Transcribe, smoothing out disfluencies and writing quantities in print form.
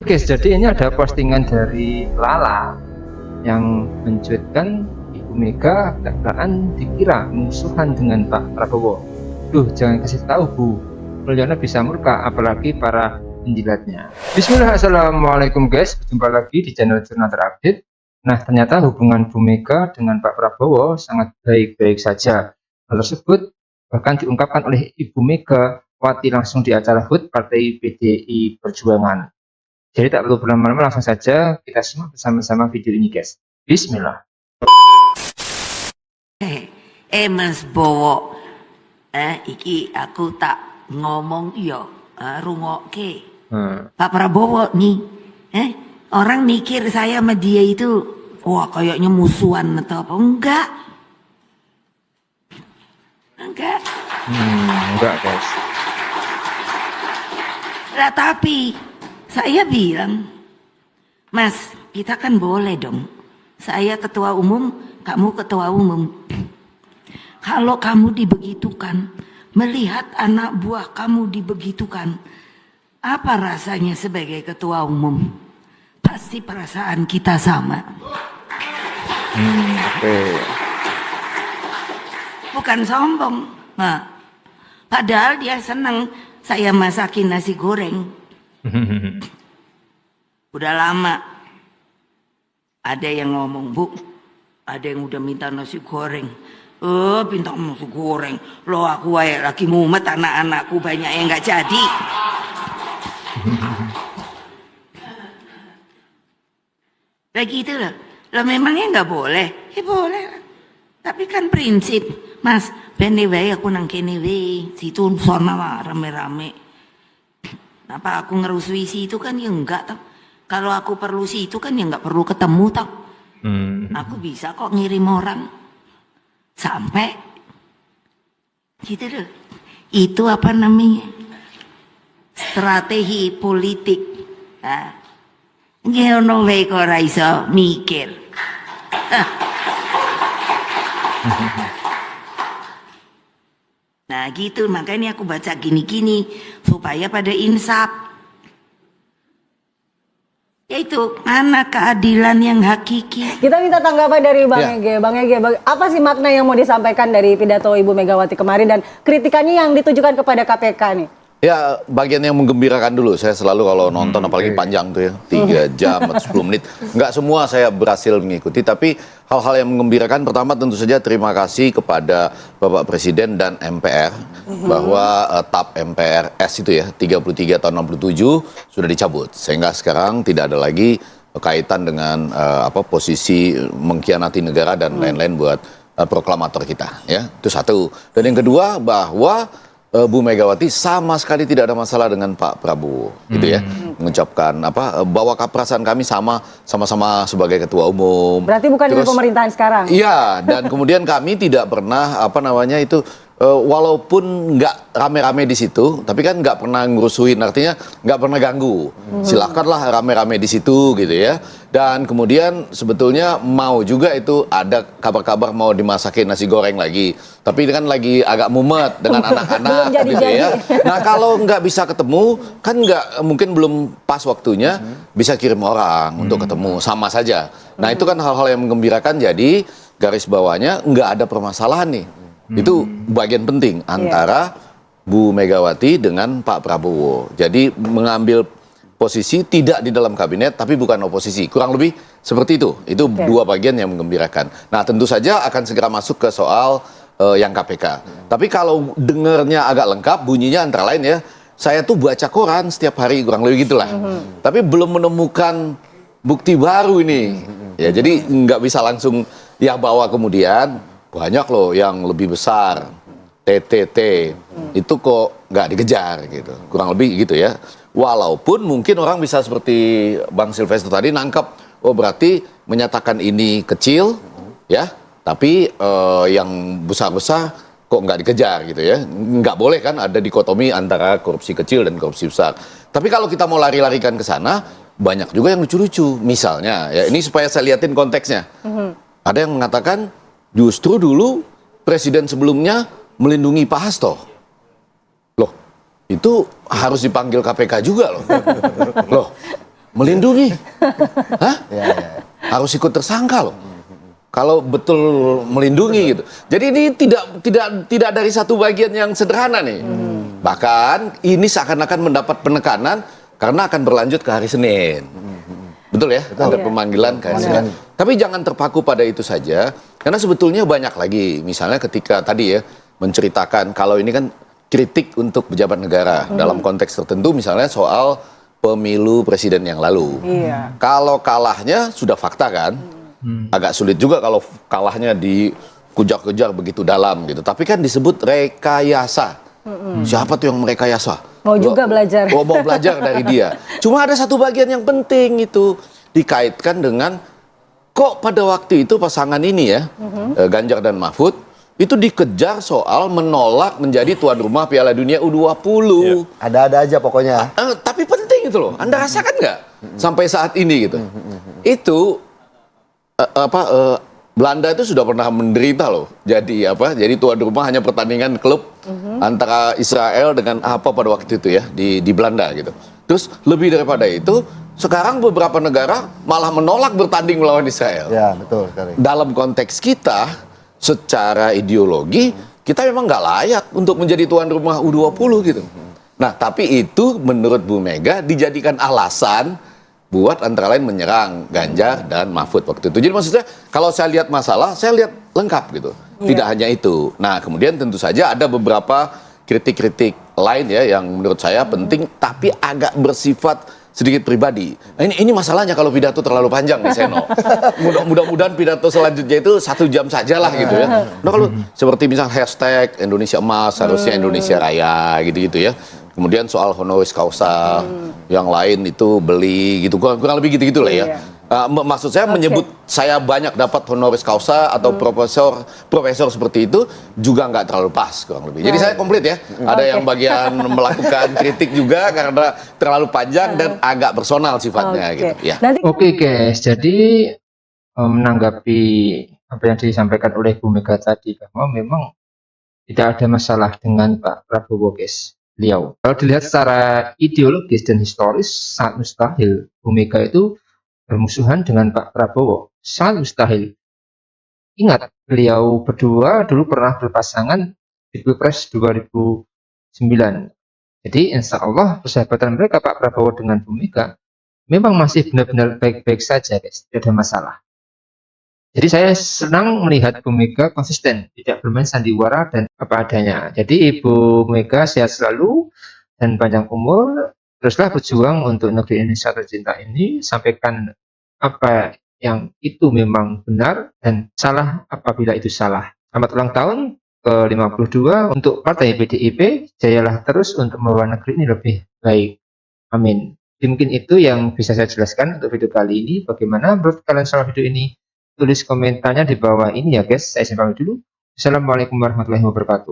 Oke, jadi ini ada postingan dari Lala yang mencuitkan Ibu Mega belakangan dikira musuhan dengan Pak Prabowo. Duh, jangan kasih tahu Bu, beliau bisa murka, apalagi para penjilatnya. Bismillah, assalamualaikum guys, berjumpa lagi di channel Jurnal Terupdate. Nah, ternyata hubungan Bu Mega dengan Pak Prabowo sangat baik-baik saja. Hal tersebut bahkan diungkapkan oleh Ibu Mega Wati langsung di acara HUT Partai PDI Perjuangan. Jadi tak perlu berlama-lama, langsung saja kita semua bersama-sama video ini guys. Bismillah. Mas Bowo, iki aku tak ngomong yo, rungokke. Pak Prabowo nih, orang mikir saya sama dia itu, wah kayaknya musuhan atau apa? Enggak. Enggak guys. Lah tapi saya bilang, Mas, kita kan boleh dong. Saya ketua umum, kamu ketua umum. Kalau kamu dibegitukan, melihat anak buah kamu dibegitukan, apa rasanya sebagai ketua umum? Pasti perasaan kita sama. Bukan sombong. Nah, padahal dia senang saya masakin nasi goreng. Udah lama ada yang ngomong, Bu, ada yang udah minta nasi goreng. Minta nasi goreng. Loh aku lagi ngumet, anak-anakku banyak yang nggak jadi. Begitu loh. Loh memangnya nggak boleh? Ya boleh lah. Tapi kan prinsip, Mas, bene wae aku nang kene wae, situ sono rame-rame. Apa aku ngerusui situ kan ya enggak toh. Kalau aku perlu situ kan ya enggak perlu ketemu toh. Aku bisa kok ngirim orang sampai gitu loh. Itu apa namanya? Strategi politik. Ngono wae kok ora iso mikir. Nah gitu, makanya aku baca gini-gini supaya pada insaf. Yaitu mana keadilan yang hakiki. Kita minta tanggapan dari Bang Ege. Bang Ege, apa sih makna yang mau disampaikan dari pidato Ibu Megawati kemarin dan kritikannya yang ditujukan kepada KPK nih? Ya, bagian yang menggembirakan dulu. Saya selalu kalau nonton, apalagi panjang tuh ya, 3 jam atau 10 menit. Nggak semua saya berhasil mengikuti, tapi hal-hal yang menggembirakan, pertama tentu saja terima kasih kepada Bapak Presiden dan MPR, bahwa TAP MPRS itu ya, 33 tahun 67 sudah dicabut. Sehingga sekarang tidak ada lagi kaitan dengan posisi mengkhianati negara dan lain-lain buat proklamator kita. Ya, itu satu. Dan yang kedua, bahwa Bu Megawati sama sekali tidak ada masalah dengan Pak Prabowo, gitu ya, mengucapkan bahwa perasaan kami sama-sama sebagai ketua umum. Berarti bukan dari pemerintahan sekarang. Iya, dan kemudian kami tidak pernah walaupun nggak rame-rame di situ, tapi kan nggak pernah ngurusuin, artinya nggak pernah ganggu. Silakanlah rame-rame di situ, gitu ya. Dan kemudian sebetulnya mau juga itu ada kabar-kabar mau dimasakin nasi goreng lagi. Tapi ini kan lagi agak mumet dengan anak-anak, gitu ya. Nah kalau nggak bisa ketemu, kan mungkin belum pas waktunya, bisa kirim orang untuk ketemu, sama saja. Nah itu kan hal-hal yang menggembirakan, jadi garis bawahnya nggak ada permasalahan nih. Itu bagian penting antara Bu Megawati dengan Pak Prabowo. Jadi mengambil posisi tidak di dalam kabinet tapi bukan oposisi. Kurang lebih seperti itu. Itu dua bagian yang menggembirakan. Nah tentu saja akan segera masuk ke soal yang KPK. Tapi kalau dengernya agak lengkap, bunyinya antara lain ya, saya tuh baca koran setiap hari, kurang lebih gitulah. Tapi belum menemukan bukti baru ini. Ya jadi nggak bisa langsung ya bawa kemudian. Banyak loh yang lebih besar, TTT, itu kok nggak dikejar gitu, kurang lebih gitu ya. Walaupun mungkin orang bisa seperti Bang Silvester tadi nangkep, oh berarti menyatakan ini kecil, ya, tapi yang besar-besar kok nggak dikejar gitu ya. Nggak boleh kan ada dikotomi antara korupsi kecil dan korupsi besar. Tapi kalau kita mau lari-larikan ke sana, banyak juga yang lucu-lucu. Misalnya, ya ini supaya saya liatin konteksnya. Ada yang mengatakan, justru dulu presiden sebelumnya melindungi Pak Hasto. Loh, itu harus dipanggil KPK juga loh. Loh, Melindungi. Hah? Ya, ya. Harus ikut tersangka loh. Kalau betul melindungi gitu. Jadi ini tidak dari satu bagian yang sederhana nih. Bahkan ini seakan-akan mendapat penekanan karena akan berlanjut ke hari Senin. Betul ya? Ada pemanggilan ke hari Senin. Tapi jangan terpaku pada itu saja, karena sebetulnya banyak lagi. Misalnya ketika tadi ya menceritakan kalau ini kan kritik untuk pejabat negara dalam konteks tertentu, misalnya soal pemilu presiden yang lalu. Iya. Kalau kalahnya sudah fakta kan, agak sulit juga kalau kalahnya dikejar-kejar begitu dalam gitu. Tapi kan disebut rekayasa. Siapa tuh yang merekayasa? Mau juga belajar. Oh, mau belajar dari dia. Cuma ada satu bagian yang penting itu dikaitkan dengan kok pada waktu itu pasangan ini ya, Ganjar dan Mahfud itu dikejar soal menolak menjadi tuan rumah Piala Dunia U20. Ada-ada aja pokoknya. Tapi penting itu loh. Anda rasakan nggak sampai saat ini gitu? Itu Belanda itu sudah pernah menderita loh. Jadi Jadi tuan rumah hanya pertandingan klub antara Israel dengan pada waktu itu ya di Belanda gitu. Terus lebih daripada itu, sekarang beberapa negara malah menolak bertanding melawan Israel. Ya, betul sekali. Dalam konteks kita, secara ideologi, kita memang nggak layak untuk menjadi tuan rumah U20 gitu. Nah, tapi itu menurut Bu Mega dijadikan alasan buat antara lain menyerang Ganjar dan Mahfud waktu itu. Jadi maksudnya, kalau saya lihat masalah, saya lihat lengkap gitu. Tidak hanya itu. Nah, kemudian tentu saja ada beberapa kritik-kritik lain ya yang menurut saya penting, tapi agak bersifat sedikit pribadi. Nah, ini masalahnya kalau pidato terlalu panjang nih Seno. Mudah-mudahan pidato selanjutnya itu 1 jam sajalah gitu ya. Nah, kalau seperti misal hashtag Indonesia Emas harusnya Indonesia Raya gitu-gitu ya. Kemudian soal honoris causa, yang lain itu beli gitu, kurang lebih gitu-gitu lah ya. Maksud saya menyebut saya banyak dapat honoris causa atau profesor seperti itu juga nggak terlalu pas kurang lebih. Jadi saya komplit ya. Ada yang bagian melakukan kritik juga karena terlalu panjang dan agak personal sifatnya gitu. Ya. Oke guys, jadi menanggapi apa yang disampaikan oleh Bu Mega tadi, bahwa memang tidak ada masalah dengan Pak Prabowo guys. Beliau, kalau dilihat secara ideologis dan historis, sangat mustahil Bu Mega itu bermusuhan dengan Pak Prabowo. Sangat mustahil. Ingat, beliau berdua dulu pernah berpasangan di Pilpres 2009. Jadi insya Allah persahabatan mereka Pak Prabowo dengan Bu Mega memang masih benar-benar baik-baik saja guys, tidak ada masalah. Jadi saya senang melihat Bu Mega konsisten, tidak bermain sandiwara dan apa adanya. Jadi Ibu Mega sehat selalu dan panjang umur. Teruslah berjuang untuk negeri Indonesia tercinta ini, sampaikan apa yang itu memang benar dan salah apabila itu salah. Selamat ulang tahun ke-52 untuk Partai PDIP, jayalah terus untuk membawa negeri ini lebih baik. Amin. Jadi mungkin itu yang bisa saya jelaskan untuk video kali ini. Bagaimana menurut kalian soal video ini? Tulis komentarnya di bawah ini ya guys. Saya simpan dulu. Assalamualaikum warahmatullahi wabarakatuh.